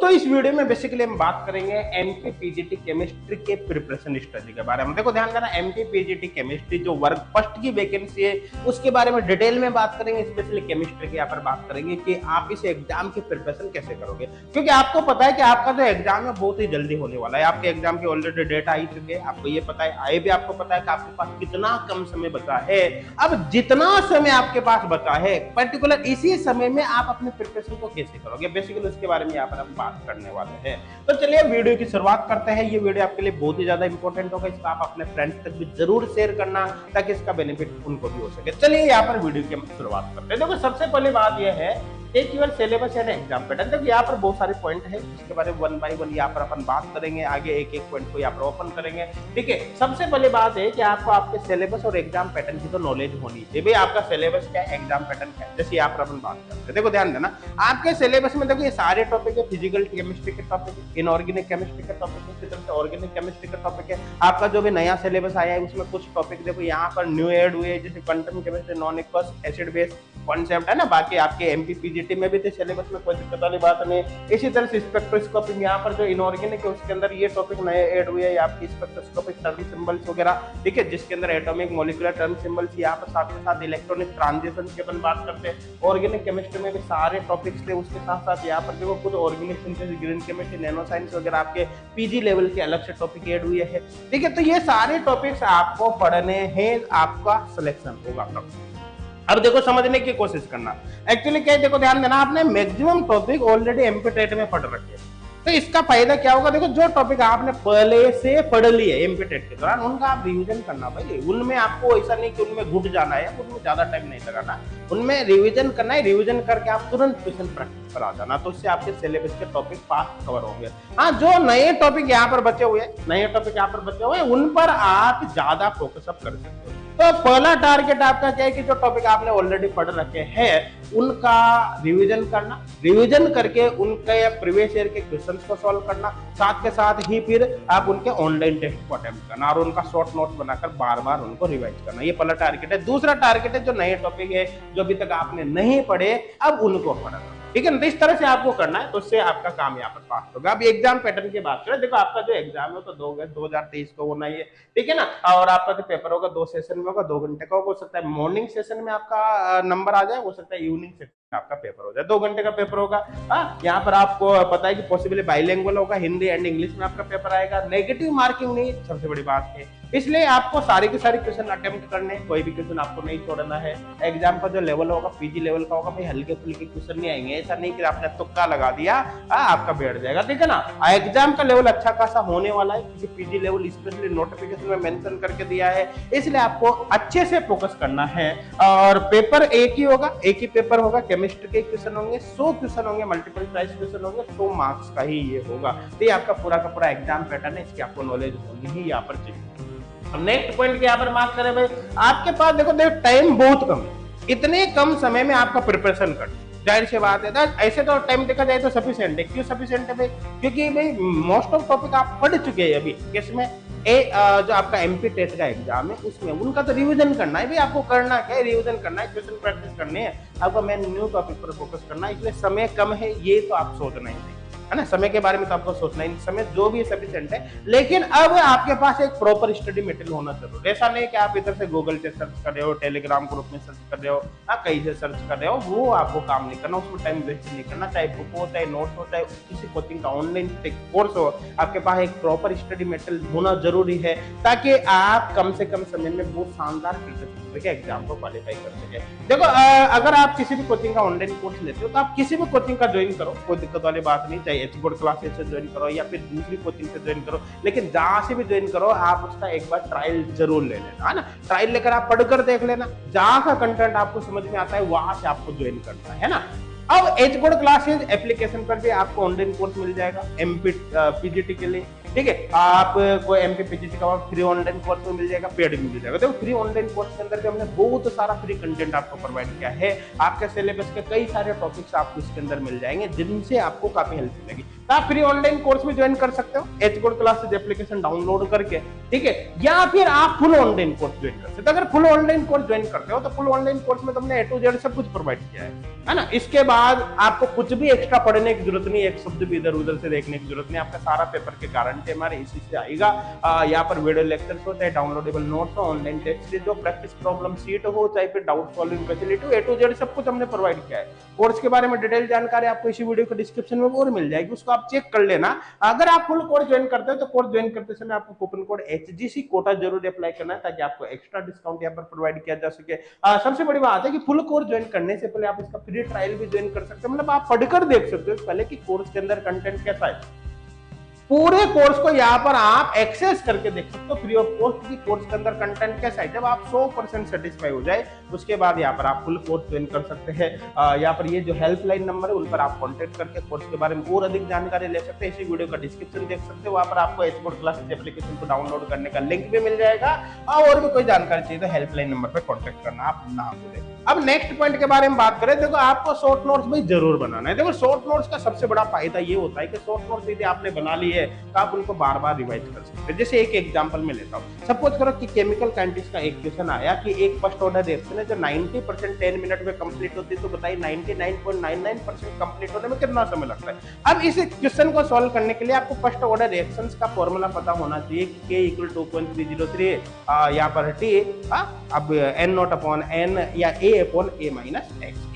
दोस्तों इस वीडियो में बेसिकली हम बात करेंगे एमपी पीजीटी केमिस्ट्री के प्रिपरेशन स्ट्रेटजी के बारे में। देखो ध्यान देना, एमपी पीजीटी केमिस्ट्री जो वर्ग फर्स्ट की वैकेंसी है उसके बारे में डिटेल में बात करेंगे। स्पेशली केमिस्ट्री की यहाँ पर बात करेंगे कि आप इस एग्जाम की प्रिपरेशन कैसे करोगे, क्योंकि आपको पता है कि आपका जो एग्जाम है बहुत ही जल्दी होने वाला है। आपके एग्जाम के ऑलरेडी डेट आ ही चुके हैं, आपको ये पता है, आए भी आपको पता है कि आपके पास कितना कम समय बचा है। अब जितना समय आपके पास बचा है पर्टिकुलर इसी समय में आप अपने प्रिपरेशन को कैसे करोगे, बेसिकली उसके बारे में यहाँ पर हम बात करने वाले हैं। तो चलिए वीडियो की शुरुआत करते हैं। ये वीडियो आपके लिए बहुत ही ज्यादा इंपॉर्टेंट होगा, इसका आप अपने फ्रेंड्स तक भी जरूर शेयर करना ताकि इसका बेनिफिट उनको भी हो सके। चलिए यहाँ पर वीडियो की शुरुआत करते हैं। देखो सबसे पहले बात यह है एक केवल सिलेबस एंड एग्जाम पैटर्न। देखो यहाँ पर बहुत सारे पॉइंट है, इसके बारे में वन बाय वन यहाँ पर अपन बात करेंगे, आगे एक एक पॉइंट को यहाँ पर ओपन करेंगे। ठीक है, सबसे पहले बात है कि आपको आपके सिलेबस और एग्जाम पैटर्न की तो नॉलेज होनी चाहिए। भाई आपका सिलेबस क्या है, एग्जाम पैटर्न क्या है, जैसे यहाँ पर अपन बात करते हैं। देखो ध्यान देना, आपके सिलेबस में देखो ये सारे टॉपिक है, फिजिकल केमिस्ट्री के टॉपिक है, इनऑर्गेनिक केमिस्ट्री के टॉपिक है, इसी तरह से ऑर्गेनिक केमिस्ट्री का टॉपिक है। आपका जो भी नया सिलेबस आया है उसमें कुछ टॉपिक देखो यहाँ पर न्यू एड हुए, जैसे quantum chemistry, non aqueous, acid base concept है ना। बाकी आपके एमपी पीजीटी में भी थे सिलेबस में, कोई दिक्कत वाली बात नहीं। इसी तरह से स्पेक्ट्रोस्कोपी यहाँ पर जो इनऑर्गेनिक है उसके अंदर ये टॉपिक नए ऐड हुए हैं, आपकी स्पेक्ट्रोस्कोपिक टर्म सिंबल्स वगैरह, ठीक है, जिसके अंदर एटॉमिक मॉलिक्यूलर टर्म सिंबल्स, यहाँ पर साथ के साथ इलेक्ट्रॉनिक ट्रांजिशन की अपन बात करते हैं। ऑर्गेनिक केमिस्ट्री में भी सारे टॉपिक्स थे, उसके साथ साथ यहाँ पर देखो खुद organic synthesis, green chemistry, nano science वगैरह आपके पीजी लेवल के अलग से टॉपिक ऐड हुए हैं। ठीक है, तो ये सारे टॉपिक्स आपको पढ़ने हैं, आपका सिलेक्शन होगा। अब देखो समझने की कोशिश करना, एक्चुअली क्या है, देखो ध्यान देना, आपने maximum topic already MP TET में पढ़ रखे हैं। तो इसका फायदा क्या होगा, देखो जो टॉपिक आपने पहले से पढ़ लिए एमपी टेट के दौरान उनका आप रिवीजन करना। भाई उनमें आपको ऐसा नहीं कि उनमें घुट जाना है, उनमें ज्यादा टाइम नहीं लगाना, उनमें रिवीजन करना है। रिवीजन करके आप तुरंत क्वेश्चन प्रैक्टिस पर आ जाना, तो उससे आपके सिलेबस के टॉपिक फास्ट कवर होंगे। हाँ, जो नए टॉपिक यहाँ पर बचे हुए हैं उन पर आप ज्यादा फोकस अप कर सकते हो। तो पहला टारगेट आपका क्या है कि जो टॉपिक आपने ऑलरेडी पढ़ रखे हैं उनका रिवीजन करना, रिवीजन करके उनके प्रीवियस ईयर के क्वेश्चंस को सॉल्व करना, साथ के साथ ही फिर आप उनके ऑनलाइन टेस्ट को अटेम्प्ट करना और उनका शॉर्ट नोट बनाकर बार बार उनको रिवाइज करना। ये पहला टारगेट है। दूसरा टारगेट है जो नए टॉपिक है जो अभी तक आपने नहीं पढ़े, अब उनको पढ़ना। ठीक है ना, तो इस तरह से आपको करना है, तो उससे आपका काम यहाँ पर पास होगा। अब एग्जाम पैटर्न की बात करें, देखो आपका जो एग्जाम है तो 2023 को होना ही है, ठीक है ना। और आपका जो पेपर होगा 2 सेशन में होगा, 2 घंटे का हो सकता है मॉर्निंग सेशन में आपका नंबर आ जाए, हो सकता है इवनिंग सेशन में आपका पेपर हो जाए। 2 घंटे का पेपर होगा। यहाँ पर आपको पता है कि पॉसिबली बाइलिंगुअल होगा, हिंदी एंड इंग्लिश में आपका पेपर आएगा। नेगेटिव मार्किंग नहीं, सबसे बड़ी बात है, इसलिए आपको सारे के सारे क्वेश्चन अटेम्प्ट करने, कोई भी क्वेश्चन आपको नहीं छोड़ना है। एग्जाम का जो लेवल होगा पीजी लेवल का होगा, भाई हल्के फुल्के क्वेश्चन नहीं आएंगे, ऐसा नहीं कि आपने तुक्का लगा दिया आपका बैठ जाएगा, ठीक है ना। एग्जाम का लेवल अच्छा खासा होने वाला है, क्योंकि पीजी लेवल स्पेशली नोटिफिकेशन में मेंशन करके दिया है, इसलिए आपको अच्छे से फोकस करना है। और पेपर एक ही होगा, एक ही पेपर होगा, केमिस्ट्री के क्वेश्चन होंगे, 100 क्वेश्चन होंगे, मल्टीपल चॉइस क्वेश्चन होंगे, 100 मार्क्स का ही ये होगा। तो ये आपका पूरा का पूरा एग्जाम पैटर्न है, इसकी आपको नॉलेज होनी ही यहाँ पर चाहिए। अब नेक्स्ट पॉइंट की यहाँ पर बात करें, भाई आपके पास देखो टाइम बहुत कम है, इतने कम समय में आपका प्रिपरेशन कर, जाहिर सी बात है। ऐसे तो टाइम देखा जाए तो सफिशिएंट है। क्यों सफिशिएंट है भाई, क्योंकि भाई मोस्ट ऑफ टॉपिक आप पढ़ चुके हैं अभी किसमें, जो आपका एमपी टेट का एग्जाम है उसमें, उनका तो रिवीजन करना है। भाई आपको करना क्या है, रिवीजन करना है, क्वेश्चन प्रैक्टिस करनी है, आपको मेन न्यू टॉपिक पर फोकस करना है। इसलिए समय कम है, ये तो आप सोचना ही नहीं है ना, समय के बारे में तो आपको सोचना ही नहीं, समय जो भी सफिशिएंट है। लेकिन अब आपके पास एक प्रॉपर स्टडी मटेरियल होना जरूरी है। ऐसा नहीं कि आप इधर से गूगल से सर्च कर रहे हो, टेलीग्राम ग्रुप में सर्च कर रहे हो, कहीं से सर्च कर रहे हो, वो आपको काम नहीं करना, उसमें टाइम वेस्ट नहीं करना। चाहे बुक हो, चाहे नोट हो, चाहे किसी कोचिंग का ऑनलाइन कोर्स हो, आपके पास एक प्रॉपर स्टडी मटेरियल होना जरूरी है, ताकि आप कम से कम समय में बहुत शानदार एग्जाम को क्वालिफाई कर सके। देखो अगर आप किसी भी कोचिंग का ऑनलाइन कोर्स लेते हो तो आप किसी भी कोचिंग का ज्वाइन करो, कोई दिक्कत वाली बात नहीं, चाहे एच बोर्ड क्लासेस से ज्वाइन करो या फिर दूसरी कोचिंग से ज्वाइन करो, लेकिन जहां से भी ज्वाइन करो आप उसका एक बार ट्रायल जरूर ले लेना, है ना। ट्रायल लेकर आप पढ़कर देख लेना, जहां का कंटेंट आपको समझ में आता है वहां से आपको ज्वाइन करना है ना। अब एच बोर्ड क्लासेस एप्लीकेशन पर भी आपको ऑनलाइन कोर्स मिल जाएगा एमपी पीजीटी के लिए, ठीक है। आपको एमपी पीजीटी का फ्री ऑनलाइन कोर्स में मिल जाएगा, पेड भी मिल जाएगा। देखो फ्री ऑनलाइन कोर्स के अंदर भी हमने बहुत सारा फ्री कंटेंट आपको प्रोवाइड किया है। आपके सिलेबस के कई सारे टॉपिक्स आपको इसके अंदर मिल जाएंगे, जिनसे आपको काफी हेल्प मिलेगी। तो आप फ्री ऑनलाइन कोर्स भी ज्वाइन कर सकते हो H code classes application download करके, ठीक है, या फिर आप फुल ऑनलाइन कोर्स ज्वाइन कर सकते हो। अगर फुल ऑनलाइन कोर्स ज्वाइन करते हो तो फुल ऑनलाइन कोर्स में तुमने A to Z सब कुछ प्रोवाइड किया है ना। इसके बाद आपको कुछ भी एक्स्ट्रा पढ़ने की जरूरत नहीं, एक शब्द भी इधर उधर से देखने की जरूरत नहीं, आपका सारा पेपर के गारंटी हमारे इसी से आएगा। यहाँ पर वीडियो लेक्चर्स हो, चाहे डाउनलोडेबल नोट्स हो, ऑनलाइन टेस्ट सीरीज हो, प्रैक्टिस प्रॉब्लम सीट हो, चाहे फिर डाउट सॉल्विंग फैसिलिटी हो, A to Z सब कुछ हमने प्रोवाइड किया है। कोर्स के बारे में डिटेल जानकारी आपको इसी वीडियो के डिस्क्रिप्शन में और मिल जाएगी, उसको आप चेक कर लेना। अगर आप फुल कोर्स ज्वाइन करते हो तो कोर्स ज्वाइन करते समय आपको कूपन कोड HGC कोटा जरूर अप्लाई करना है, ताकि आपको एक्स्ट्रा डिस्काउंट यहाँ पर प्रोवाइड किया जा सके। सबसे बड़ी बात है कि फुल कोर्स ज्वाइन करने से पहले आप इसका फ्री ट्रायल भी ज्वाइन कर सकते हो, मतलब आप पढ़कर देख सकते हो पहले कि कोर्स के अंदर कंटेंट कैसा है। पूरे कोर्स को यहाँ पर आप एक्सेस करके देख सकते हो फ्री ऑफ कॉस्ट की कोर्स के अंदर कंटेंट कैसा है। जब आप 100% सेटिस्फाई हो जाए उसके बाद यहाँ पर आप फुल कोर्स ज्वाइन कर सकते हैं। यहाँ पर ये जो हेल्पलाइन नंबर है उन पर आप कांटेक्ट करके कोर्स के बारे में और अधिक जानकारी ले सकते हैं। इसी वीडियो का डिस्क्रिप्शन देख सकते हो, वहाँ पर आपको एच कोड क्लासेस एप्लीकेशन को डाउनलोड करने का लिंक भी मिल जाएगा। और भी कोई जानकारी चाहिए तो हेल्पलाइन नंबर पर कॉन्टेक्ट करना आप ना भूलें। अब नेक्स्ट पॉइंट के बारे में बात करें, देखो आपको शॉर्ट नोट्स भाई जरूर बनाना है। देखो शॉर्ट नोट्स का सबसे बड़ा फायदा ये होता है कि शॉर्ट नोट्स यदि आपने बना ली है तो आप उनको बार बार रिवाइज कर सकते हैं। जैसे एक एग्जांपल में लेता हूँ, सपोज करो कि केमिकल काइनेटिक्स का एक क्वेश्चन आया कि एक फर्स्ट ऑर्डर रिएक्शन है जो 90% 10 मिनट में कंप्लीट होती है, तो बताइए 99.99% कंप्लीट होने में कितना समय लगता है। अब इस क्वेश्चन को सॉल्व करने के लिए आपको फर्स्ट ऑर्डर रिएक्शंस का फॉर्मूला पता होना चाहिए कि K = 2.303 यहाँ पर T अब N0/N या A/A-X,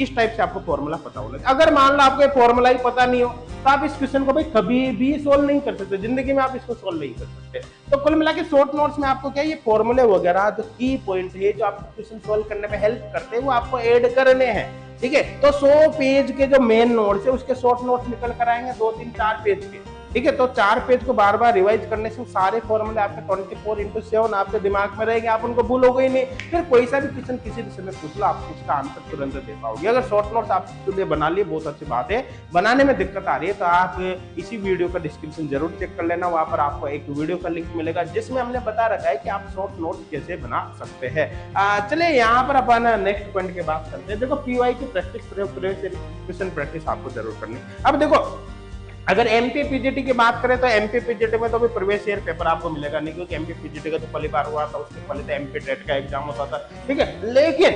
इस टाइप से आपको फॉर्मूला पता होना चाहिए। अगर मान लो आपको फॉर्मूला ही पता नहीं हो तो आप इस क्वेश्चन को भाई कभी भी सोल्व नहीं कर सकते, जिंदगी में आप इसको सोल्व नहीं कर सकते। तो कुल मिला के शॉर्ट नोट्स में आपको क्या ये फॉर्मूले वगैरह जो की पॉइंट है जो आपको क्वेश्चन सोल्व करने में हेल्प करते हैं वो आपको ऐड करने हैं, ठीक है। तो 100 पेज के जो मेन नोट्स है उसके शॉर्ट नोट्स निकल कर आएंगे 2, 3, 4 पेज के, ठीक है। तो 4 पेज को बार बार रिवाइज करने से सारे फॉर्मूले आपके 24/7 आपके दिमाग में रहेंगे, आप उनको भूलोगे ही नहीं। फिर कोई सा भी क्वेश्चन किसी भी समय पूछ लो आप उसका आंसर तुरंत दे पाओगे। अगर शॉर्ट नोट्स आपके बना लिए बहुत अच्छी बात है, बनाने में दिक्कत आ रही है तो आप इसी वीडियो का डिस्क्रिप्शन जरूर चेक कर लेना, वहां पर आपको एक वीडियो का लिंक मिलेगा जिसमें हमने बता रखा है कि आप शॉर्ट नोट्स कैसे बना सकते हैं। चलिए यहाँ पर अपन नेक्स्ट पॉइंट की बात करते हैं। देखो PY की प्रैक्टिस क्वेश्चन प्रैक्टिस आपको जरूर करनी। अब देखो अगर MP PGT की बात करें तो MP PGT में तो भी प्रीवियस ईयर पेपर आपको मिलेगा नहीं, क्योंकि MP PGT का तो पहली बार हुआ था, उसके पहले तो MP टेट का एग्जाम होता था, ठीक है।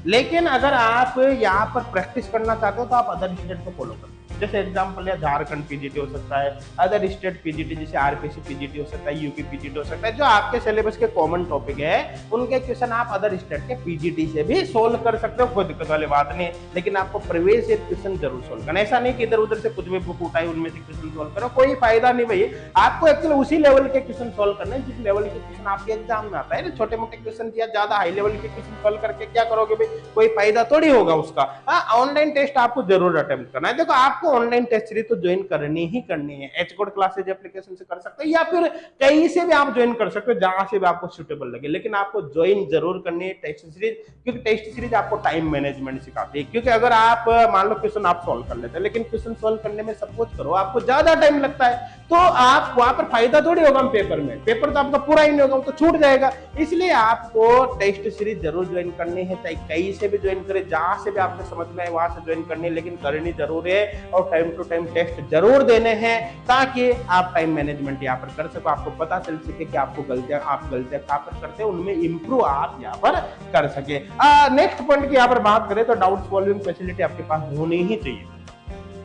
लेकिन अगर आप यहाँ पर प्रैक्टिस करना चाहते हो तो आप अदर स्टेट को फॉलो करो। जैसे एग्जाम्पल है झारखंड PGT हो सकता है, अदर स्टेट PGT जैसे RPC PGT हो सकता है, UP PGT हो सकता है। जो आपके सिलेबस के कॉमन टॉपिक है उनके क्वेश्चन आप अदर स्टेट के PGT से भी सोल्व कर सकते हो, कोई दिक्कत वाली बात नहीं। लेकिन आपको प्रीवियस ईयर क्वेश्चन जरूर सोल्व करना, ऐसा नहीं कि इधर उधर से कुछ भी बुक उठाई उनमें से क्वेश्चन सोल्व करो, कोई फायदा नहीं भाई। आपको एक्चुअली उसी लेवल के क्वेश्चन सोल्व करने जिस लेवल के क्वेश्चन आपके एग्जाम में आता है। छोटे मोटे क्वेश्चन या ज्यादा हाई लेवल के क्वेश्चन सोल्व करके क्या करोगे भाई, कोई फायदा थोड़ी होगा उसका। ऑनलाइन टेस्ट आपको जरूर अटेम्प्ट करना है। देखो आपको ऑनलाइन टेस्ट सीरीज तो ज्वाइन करनी ही करनी है। एच कोड क्लासेज एप्लीकेशन से कर सकते हैं या फिर कहीं से भी आप ज्वाइन कर सकते हो जहां से भी आपको सुटेबल लगे, लेकिन आपको ज्वाइन जरूर करनी है टेस्ट सीरीज, क्योंकि टेस्ट सीरीज आपको टाइम मैनेजमेंट सिखाती है। क्योंकि अगर आप मान लो क्वेश्चन आप सोल्व कर लेते हैं लेकिन क्वेश्चन सोल्व करने में सपोज करो आपको ज्यादा टाइम लगता है तो आप वहां पर फायदा थोड़ी होगा पेपर में, पेपर तो आपका पूरा ही नहीं होगा, तो छूट जाएगा। इसलिए आपको टेस्ट सीरीज जरूर ज्वाइन करनी है, चाहे कहीं से भी ज्वाइन करें, जहां से भी आपको समझ में आए वहां से ज्वाइन करनी है, लेकिन करनी जरूर है और टाइम टू टाइम टेस्ट जरूर देने हैं ताकि आप टाइम मैनेजमेंट यहाँ पर कर सको, आपको पता चल सके कि आपको गलतियां कहां पर करते हैं, उनमें इंप्रूव आप यहाँ पर कर सके। नेक्स्ट पॉइंट की यहाँ पर बात करें तो डाउट सॉल्विंग फैसिलिटी आपके पास होनी ही चाहिए।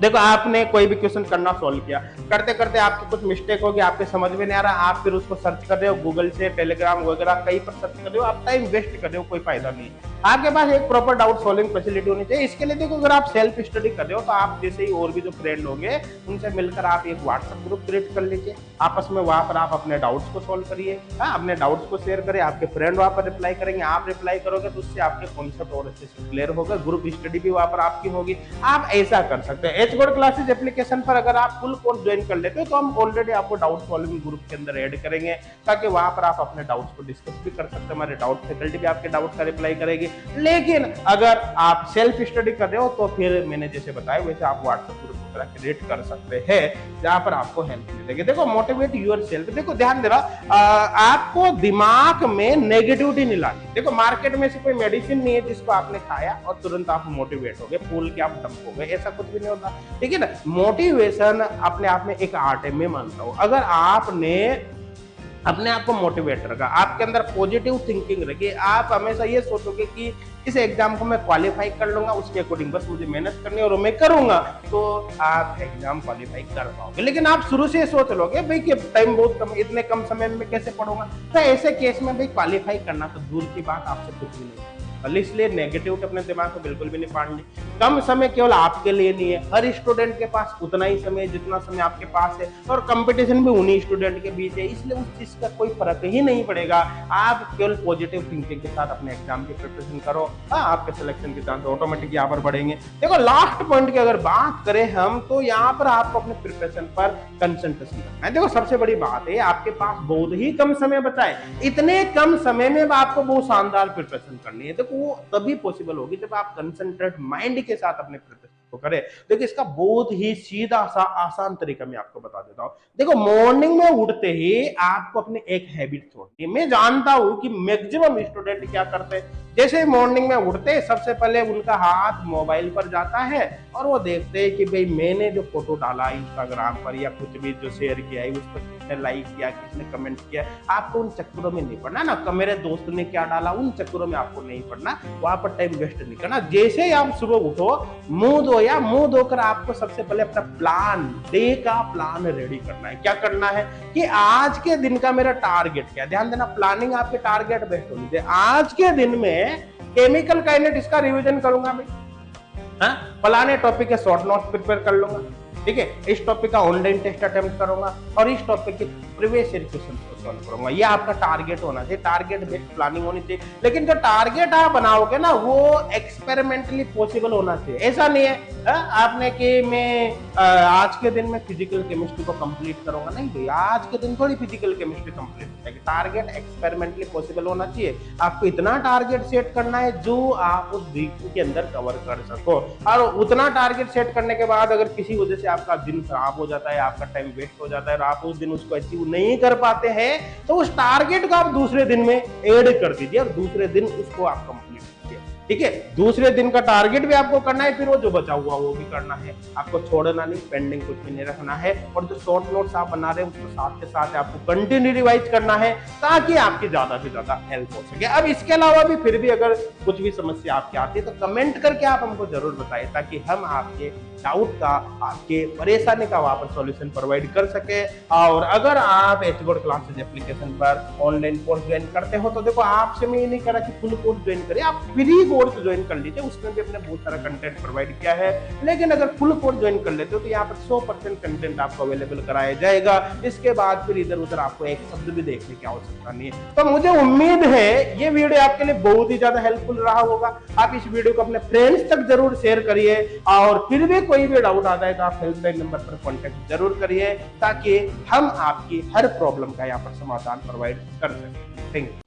देखो आपने कोई भी क्वेश्चन करना सॉल्व किया, करते करते आपकी कुछ मिस्टेक होगी, आपके समझ में नहीं आ रहा, आप फिर उसको सर्च कर रहे हो गूगल से, टेलीग्राम वगैरह कहीं पर सर्च कर रहे हो, आप टाइम वेस्ट कर रहे हो, कोई फायदा नहीं। आपके पास एक प्रॉपर डाउट सॉल्विंग फैसिलिटी होनी चाहिए। इसके लिए देखो अगर आप सेल्फ स्टडी कर रहे हो तो आप जैसे ही और भी जो फ्रेंड होंगे उनसे मिलकर आप एक व्हाट्सएप ग्रुप क्रिएट कर लीजिए, आपस में वहां पर आप अपने डाउट्स को सॉल्व करिए, अपने डाउट्स को शेयर करें, आपके फ्रेंड वहां पर रिप्लाई करेंगे, आप रिप्लाई करोगे तो उससे आपके कॉन्सेप्ट और अच्छे से क्लियर होगा, ग्रुप स्टडी भी वहां पर आपकी होगी। आप ऐसा कर सकते हैं। एच कोड क्लासेज एप्लीकेशन पर अगर आप फुल कोर्स ज्वाइन कर लेते हो तो हम ऑलरेडी आपको डाउट सॉल्विंग ग्रुप के अंदर ऐड करेंगे ताकि वहां पर आप अपने डाउट्स को डिस्कस भी कर सकते हैं, हमारे डाउट फैकल्टी भी आपके डाउट का रिप्लाई करेगी। लेकिन अगर आप सेल्फ स्टडी कर रहे हो तो फिर मैंने जैसे बताया वैसे आप व्हाट्सएप ग्रुप क्रिएट कर सकते हैं जहां पर आपको हेल्प मिलेगी। देखो मोटिवेट योरसेल्फ, देखो ध्यान दे रहा आपको दिमाग में नेगेटिविटी नहीं लानी। देखो मार्केट में से कोई मेडिसिन नहीं है जिसको आपने खाया और तुरंत आप मोटिवेट हो गए, फूल के आप डंप हो गए, ऐसा कुछ भी नहीं होता। ठीक है ना। मोटिवेशन अपने आप में एक आर्ट है, मैं मानता हूं। अगर आपने अपने आप को मोटिवेट रखा, आपके अंदर पॉजिटिव थिंकिंग रखी, आप हमेशा ये सोचोगे कि इस एग्जाम को मैं क्वालिफाई कर लूंगा, उसके अकॉर्डिंग बस मुझे मेहनत करनी है और मैं करूंगा, तो आप एग्जाम क्वालिफाई कर पाओगे। लेकिन आप शुरू से सोच लोगे भाई कि टाइम बहुत कम, इतने कम समय में कैसे पढ़ूंगा, तो ऐसे केस में भाई क्वालिफाई करना तो दूर की बात, आपसे कुछ भी नहीं। इसलिए नेगेटिविटी अपने दिमाग को बिल्कुल भी नहीं पाड़नी। कम समय केवल आपके लिए नहीं है, हर स्टूडेंट के पास उतना ही समय जितना समय आपके पास है, और कंपटीशन भी उन्हीं स्टूडेंट के बीच है, इसलिए उस चीज का कोई फर्क ही नहीं पड़ेगा। आप केवल पॉजिटिव थिंकिंग के साथ अपने एग्जाम की प्रिपरेशन करो, आपके सिलेक्शन के चांस ऑटोमेटिक यहाँ पर बढ़ेंगे। देखो लास्ट पॉइंट की अगर बात करें हम, तो यहाँ पर आपको अपने प्रिपरेशन पर कंसंट्रेशन करना है। देखो सबसे बड़ी बात है, आपके पास बहुत ही कम समय बचा है, इतने कम समय में आपको बहुत शानदार प्रिपरेशन करनी है। देखो वो तभी पॉसिबल होगी जब आप कंसंट्रेट माइंड के साथ अपने प्रिपरेशन को करें। देखिए इसका बहुत ही सीधा सा आसान तरीका मैं आपको बता देता हूं। देखो मॉर्निंग में उठते ही आपको अपने एक हैबिट छोड़नी है। मैं जानता हूं कि मैक्सिमम स्टूडेंट क्या करते हैं, जैसे मॉर्निंग में उठते सबसे पहले उनका हाथ मोबाइल पर जाता है और वो देखते हैं कि भाई मैंने जो फोटो डाला इंस्टाग्राम पर या कुछ भी जो शेयर किया है उस पर किसने लाइक किया, किसने कमेंट किया। आपको उन चक्करों में नहीं पड़ना ना, मेरे दोस्त ने क्या डाला, उन चक्करों में आपको नहीं पड़ना, वहां पर टाइम वेस्ट नहीं करना। जैसे ही आप सुबह उठो, मुंह धो या मुंह धोकर आपको सबसे पहले अपना प्लान, डे का प्लान रेडी करना है। क्या करना है कि आज के दिन का मेरा टारगेट क्या है। ध्यान देना, प्लानिंग आपके टारगेट बेस्ट होनी चाहिए। आज के दिन में केमिकल काइनेटिक्स का रिवीजन करूंगा मैं, फलाने टॉपिक के शॉर्ट नोट्स प्रिपेयर कर लूंगा, ठीक है, इस टॉपिक का ऑनलाइन टेस्ट अटेम्प्ट करूंगा और इस टॉपिक के प्रीवियस ईयर क्वेश्चन को सॉल्व करूंगा। ये आपका टारगेट होना चाहिए, टारगेट बेस्ड प्लानिंग होनी चाहिए। लेकिन जो टारगेट आप बनाओगे ना, वो एक्सपेरिमेंटली पॉसिबल होना चाहिए। ऐसा नहीं है आपने कि मैं आज के दिन में फिजिकल केमिस्ट्री को कंप्लीट करूंगा, नहीं भाई, आज के दिन थोड़ी फिजिकल केमिस्ट्री कंप्लीट हो जाएगी। टारगेट एक्सपेरिमेंटली पॉसिबल होना चाहिए। आपको इतना टारगेट सेट करना है जो आप उस वीक के अंदर कवर कर सको, और उतना टारगेट सेट करने के बाद अगर किसी वजह से आपका दिन खराब हो जाता है, आपका टाइम वेस्ट हो जाता है और आप उस दिन उसको अचीव नहीं कर पाते हैं, तो उस टारगेट को आप दूसरे दिन में ऐड कर दीजिए और दूसरे दिन उसको आप कंप्लीट कीजिए। ठीक है, दूसरे दिन का टारगेट भी आपको करना है, फिर वो जो बचा हुआ वो भी करना है। आपको छोड़ना नहीं, पेंडिंग कुछ भी नहीं रखना है। और जो शॉर्ट नोट्स आप बना रहे हैं उसको साथ के साथ आपको कंटिन्यू रिवाइज करना है, ताकि आपकी ज्यादा से ज्यादा हेल्प हो सके। अब इसके अलावा भी फिर भी अगर कुछ भी समस्या आपकी आती है तो कमेंट करके आप हमको जरूर बताएं, ताकि हम आपके डाउट का, आपके परेशानी का वहां पर सॉल्यूशन प्रोवाइड कर सके। और अगर आप एचगोड क्लासेस एप्लीकेशन पर ऑनलाइन कोर्स ज्वाइन करते हो, तो देखो आपसे मैं ये नहीं कह रहा कि फुल कोर्स ज्वाइन करें, आप फ्री कोर्स ज्वाइन कर लीजिए, उसमें भी हमने बहुत सारा कंटेंट प्रोवाइड किया है। लेकिन अगर फुल कोर्स ज्वाइन कर लेते हो तो यहाँ पर 100% कंटेंट आपको अवेलेबल कराया जाएगा। इसके बाद फिर इधर उधर आपको एक शब्द भी देखने की आवश्यकता नहीं है। तो मुझे उम्मीद है ये वीडियो आपके लिए बहुत ही ज्यादा हेल्पफुल रहा होगा। आप इस वीडियो को अपने फ्रेंड्स तक जरूर शेयर करिए, और फिर भी कोई भी डाउट आता है तो आप हेल्पलाइन नंबर पर कॉन्टेक्ट जरूर करिए, ताकि हम आपकी हर प्रॉब्लम का यहाँ पर समाधान प्रोवाइड कर सकें। Thank you.